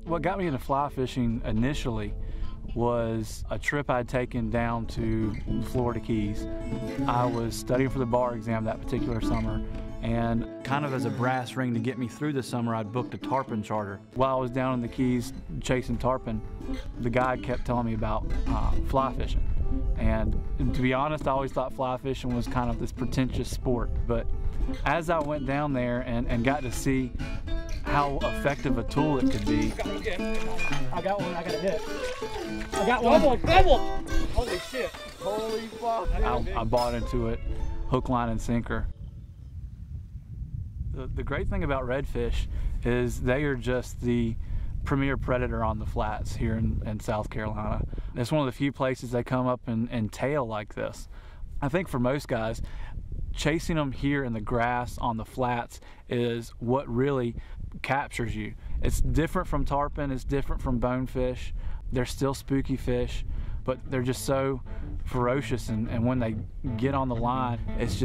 What got me into fly fishing initially was a trip I'd taken down to Florida Keys. I was studying for the bar exam that particular summer, and kind of as a brass ring to get me through the summer, I'd booked a tarpon charter. While I was down in the Keys chasing tarpon, the guide kept telling me about fly fishing. And to be honest, I always thought fly fishing was kind of this pretentious sport. But as I went down there and got to see how effective a tool it could be. I got one, I got a hit. I got one. Double! Holy shit. Holy fuck. I bought into it, hook, line, and sinker. The great thing about redfish is they are just the premier predator on the flats here in South Carolina. It's one of the few places they come up and tail like this. I think for most guys, chasing them here in the grass on the flats is what really captures you. It's different from tarpon, it's different from bonefish. They're still spooky fish, but they're just so ferocious, and when they get on the line, it's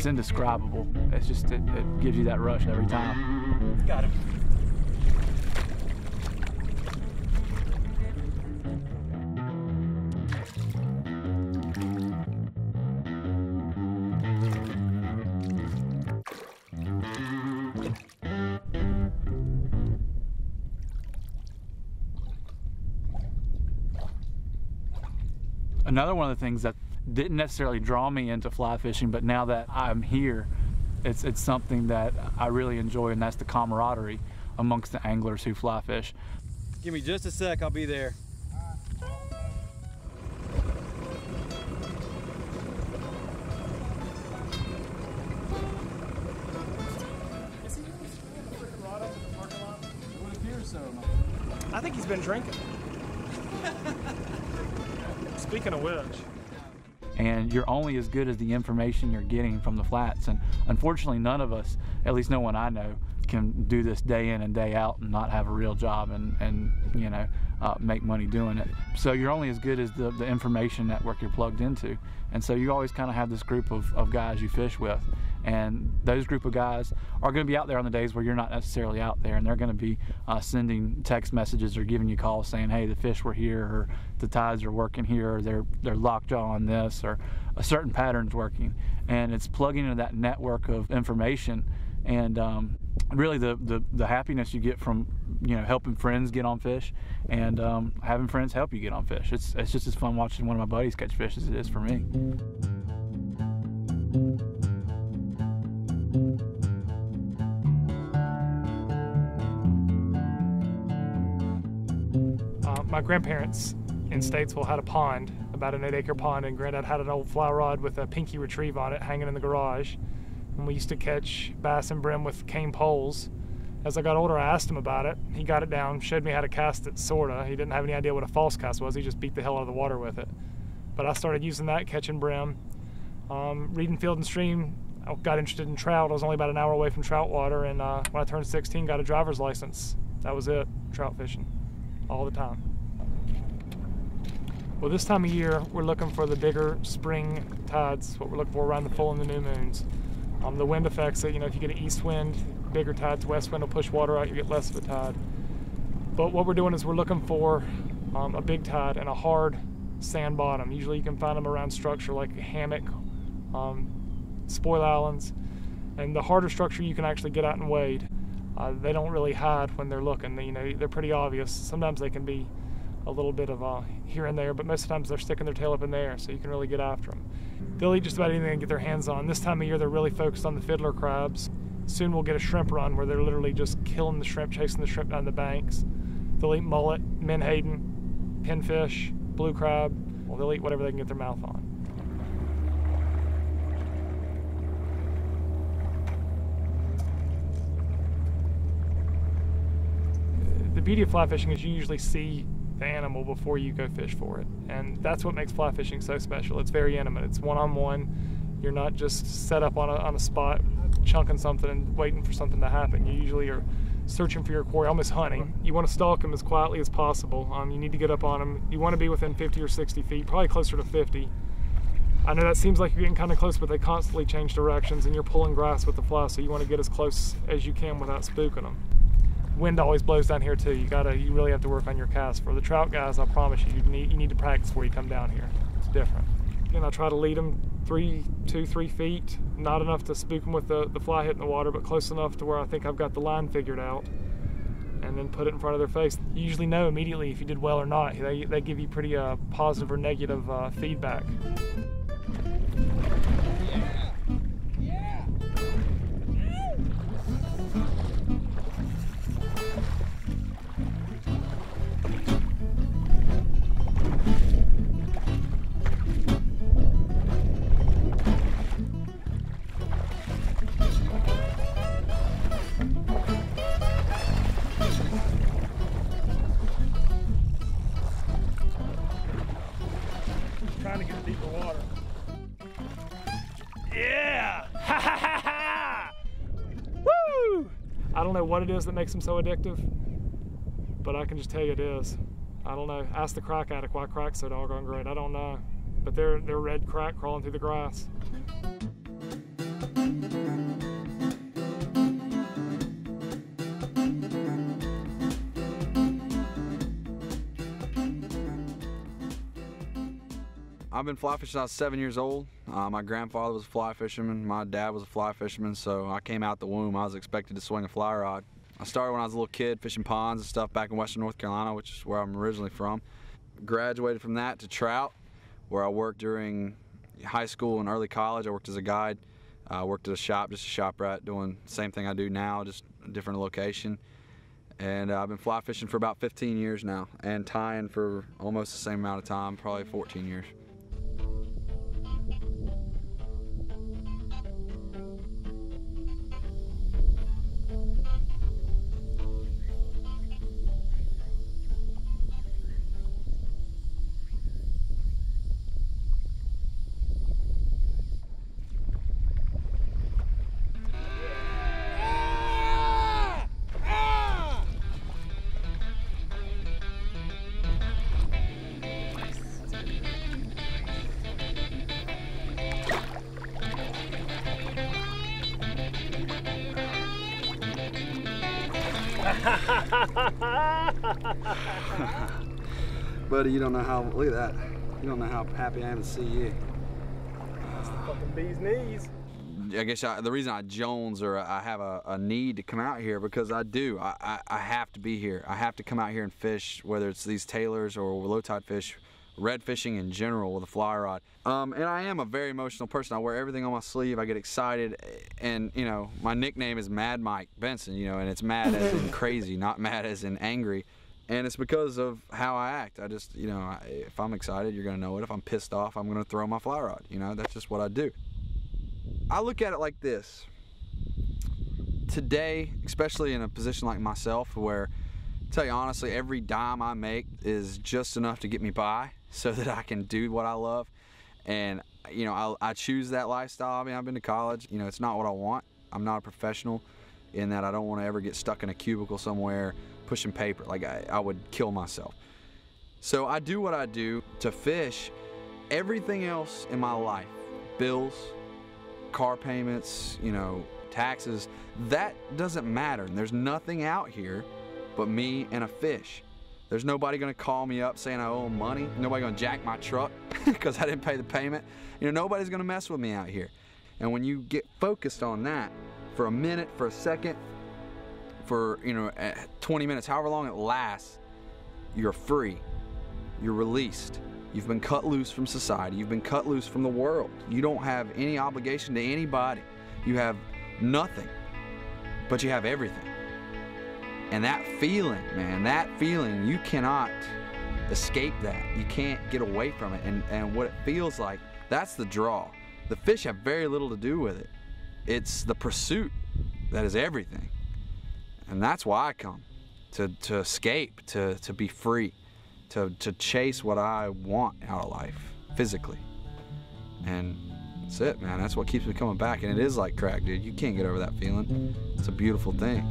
indescribable. It gives you that rush every time. Got him. Another one of the things that didn't necessarily draw me into fly fishing, but now that I'm here, it's something that I really enjoy, and that's the camaraderie amongst the anglers who fly fish. Give me just a sec, I'll be there. It would appear so. I think he's been drinking. Speaking of which. And you're only as good as the information you're getting from the flats. And unfortunately, none of us, at least no one I know, can do this day in and day out and not have a real job and you know, make money doing it. So you're only as good as the information network you're plugged into. And so you always kind of have this group of guys you fish with. And those group of guys are going to be out there on the days where you're not necessarily out there, and they're going to be sending text messages or giving you calls saying, hey, the fish were here, or the tides are working here, or they're lockjaw on this, or a certain pattern's working. And it's plugging into that network of information, and really the happiness you get from, you know, helping friends get on fish, and having friends help you get on fish. It's just as fun watching one of my buddies catch fish as it is for me. My grandparents in Statesville had a pond, about an 8-acre pond, and Granddad had an old fly rod with a pinky retrieve on it hanging in the garage. And we used to catch bass and brim with cane poles. As I got older, I asked him about it. He got it down, showed me how to cast it, sorta. He didn't have any idea what a false cast was. He just beat the hell out of the water with it. But I started using that, catching brim. Reading Field and Stream, I got interested in trout. I was only about an hour away from trout water, and when I turned 16, got a driver's license. That was it, trout fishing, all the time. Well, this time of year, we're looking for the bigger spring tides, what we're looking for around the full and the new moons. The wind affects it. You know, if you get an east wind, bigger tides, west wind will push water out, you get less of a tide. But what we're doing is we're looking for a big tide and a hard sand bottom. Usually you can find them around structure like a hammock, spoil islands, and the harder structure you can actually get out and wade. They don't really hide when they're looking. You know, they're pretty obvious. Sometimes they can be a little bit of here and there, but most of the times they're sticking their tail up in the air, so you can really get after them. They'll eat just about anything they can get their hands on. This time of year, they're really focused on the fiddler crabs. Soon we'll get a shrimp run where they're literally just killing the shrimp, chasing the shrimp down the banks. They'll eat mullet, menhaden, pinfish, blue crab. Well, they'll eat whatever they can get their mouth on. The beauty of fly fishing is you usually see the animal before you go fish for it, and that's what makes fly fishing so special. It's very intimate. It's one-on-one. You're not just set up on a spot chunking something and waiting for something to happen. You usually are searching for your quarry, almost hunting. You want to stalk them as quietly as possible. You need to get up on them. You want to be within 50 or 60 feet, probably closer to 50. I know that seems like you're getting kind of close, but they constantly change directions, and you're pulling grass with the fly, so you want to get as close as you can without spooking them. Wind always blows down here too. You really have to work on your cast. For the trout guys, I promise you, you need to practice before you come down here. It's different. Again, I try to lead them 2, 3 feet, not enough to spook them with the fly hitting the water, but close enough to where I think I've got the line figured out, and then put it in front of their face. You usually know immediately if you did well or not. They give you pretty positive or negative feedback. Trying to get deeper water. Yeah! Ha ha ha ha! Woo! I don't know what it is that makes them so addictive, but I can just tell you it is. I don't know. Ask the crack addict why crack's so doggone great. I don't know. But they're red crack crawling through the grass. I've been fly fishing since I was 7 years old. My grandfather was a fly fisherman, my dad was a fly fisherman, so I came out the womb. I was expected to swing a fly rod. I started when I was a little kid fishing ponds and stuff back in western North Carolina, which is where I'm originally from. Graduated from that to trout, where I worked during high school and early college. I worked as a guide. I worked at a shop, just a shop rat, doing the same thing I do now, just a different location. And I've been fly fishing for about 15 years now, and tying for almost the same amount of time, probably 14 years. Buddy, you don't know how, look at that. You don't know how happy I am to see you. That's the fucking bee's knees. I guess the reason I Jones or I have a need to come out here, because I do. I have to be here. I have to come out here and fish, whether it's these tailors or low tide fish, red fishing in general with a fly rod. And I am a very emotional person. I wear everything on my sleeve. I get excited, and you know, my nickname is Mad Mike Benson, you know, and it's mad as in crazy, not mad as in angry. And it's because of how I act. I just, you know, if I'm excited, you're gonna know it. If I'm pissed off, I'm gonna throw my fly rod. You know, that's just what I do. I look at it like this. Today, especially in a position like myself, where, to tell you honestly, every dime I make is just enough to get me by so that I can do what I love. And, you know, I choose that lifestyle. I mean, I've been to college. You know, it's not what I want. I'm not a professional in that I don't want to ever get stuck in a cubicle somewhere pushing paper. Like, I would kill myself. So I do what I do to fish. Everything else in my life, bills, car payments, you know, taxes, that doesn't matter. And there's nothing out here but me and a fish. There's nobody gonna call me up saying I owe them money. Nobody gonna jack my truck because I didn't pay the payment. You know, nobody's gonna mess with me out here. And when you get focused on that for a minute, for a second, for, you know, 20 minutes, however long it lasts, you're free. You're released. You've been cut loose from society. You've been cut loose from the world. You don't have any obligation to anybody. You have nothing, but you have everything. And that feeling, man, that feeling, you cannot escape that. You can't get away from it. And what it feels like, that's the draw. The fish have very little to do with it. It's the pursuit that is everything. And that's why I come, to escape, to be free, to chase what I want out of life, physically. And that's it, man. That's what keeps me coming back. And it is like crack, dude. You can't get over that feeling. It's a beautiful thing.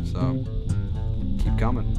So, keep coming.